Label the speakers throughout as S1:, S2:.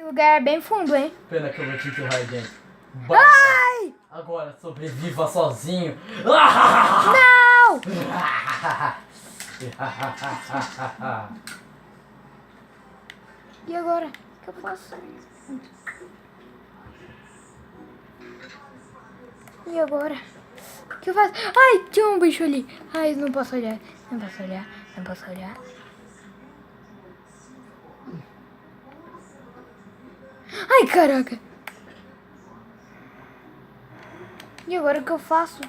S1: lugar bem fundo, hein?
S2: Pena que eu vou te enterrar aí dentro.
S1: Ai!
S2: Agora sobreviva sozinho.
S1: Não! E agora? O que eu faço? E agora? O que eu faço? Ai, tinha um bicho ali. Ai, não posso olhar. Não posso olhar. Não posso olhar. Ai, caraca. E agora o que eu faço?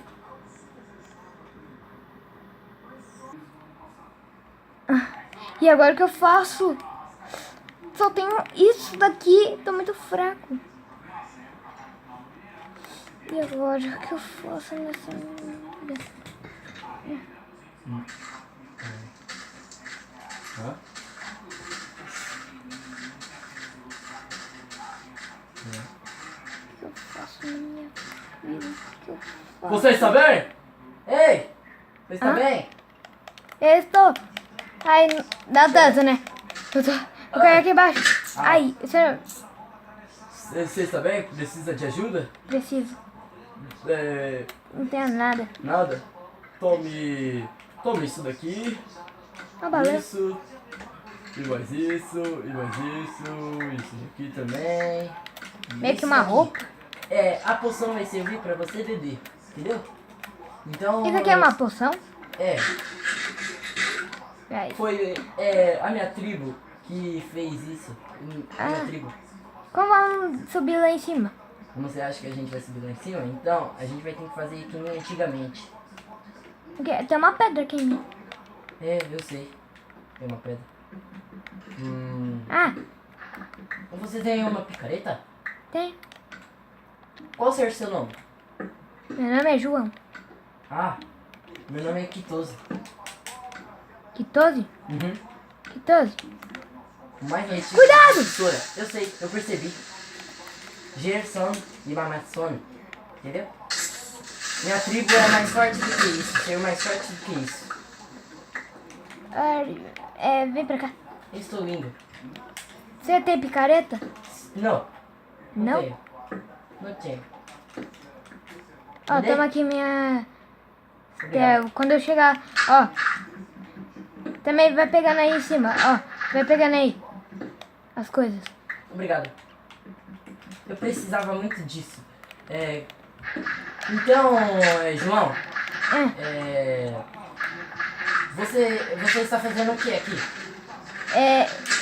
S1: E agora o que eu faço? Só tenho isso daqui. Tô muito fraco. E agora o que eu faço nessa vida?
S2: Hã?
S1: O que eu faço na minha vida? O que eu faço?
S2: Você está bem? Ei! Você está
S1: Hã?
S2: bem?
S1: Eu estou. Ai, dá tanto, né? Eu caí aqui embaixo. Ai, sério,
S2: Você está bem? Precisa de ajuda?
S1: preciso.
S2: É,
S1: Não tenho nada.
S2: nada? Tome isso daqui.
S1: Ah, valeu.
S2: Isso. E mais isso. E mais isso. Isso aqui também.
S1: Meio que
S2: Isso
S1: uma
S2: aqui.
S1: roupa.
S2: É, a poção vai servir pra você beber. Entendeu? Então.
S1: Isso aqui é uma poção?
S2: É.
S1: Ai,
S2: Foi a minha tribo que fez isso. A minha
S1: Ah.
S2: tribo.
S1: como vamos subir lá em cima?
S2: Como você acha que a gente vai subir lá em cima? Então, a gente vai ter que fazer que nem antigamente.
S1: Porque tem uma pedra aqui, né?
S2: É, eu sei. Tem uma pedra.
S1: Ah,
S2: Você tem uma picareta?
S1: tem.
S2: Qual será o seu nome?
S1: Meu nome é João.
S2: Ah, meu nome é Quitoso.
S1: Quitoso?
S2: Uhum.
S1: Quitoso?
S2: O mais antigo.
S1: Cuidado!
S2: Professora, eu sei, eu percebi. Gerson e Mamatsone. Entendeu? Minha tribo é mais forte do que isso. Ser mais forte do que isso.
S1: Vem pra cá.
S2: Eu estou lindo.
S1: Você tem picareta?
S2: Não.
S1: Não?
S2: Tenho. Não tenho.
S1: Ó,
S2: Cadê?
S1: toma aqui minha...
S2: Obrigado.
S1: quando eu chegar, ó. Também vai pegando aí em cima, ó. Vai pegando aí. As coisas.
S2: Obrigado. Eu precisava muito disso. Então, João, você está fazendo o que aqui?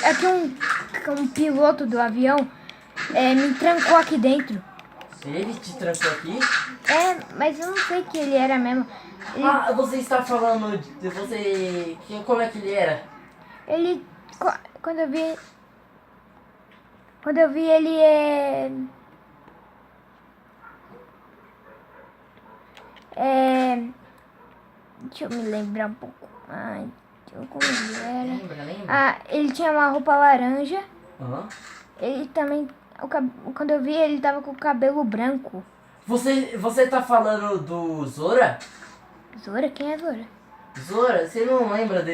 S1: Aqui um piloto do avião me trancou aqui dentro.
S2: Ele te trancou aqui?
S1: Mas eu não sei que ele era mesmo.
S2: Ah, você está falando de você... Como é que ele era?
S1: Ele, quando eu vi ele deixa eu me lembrar um pouco. Ai, como ele era.
S2: Lembra?
S1: Ah, ele tinha uma roupa laranja.
S2: Aham.
S1: Ele também, quando eu vi ele tava com o cabelo branco.
S2: Você tá falando do Zora?
S1: Zora? Quem é Zora?
S2: Zora, você não lembra dele?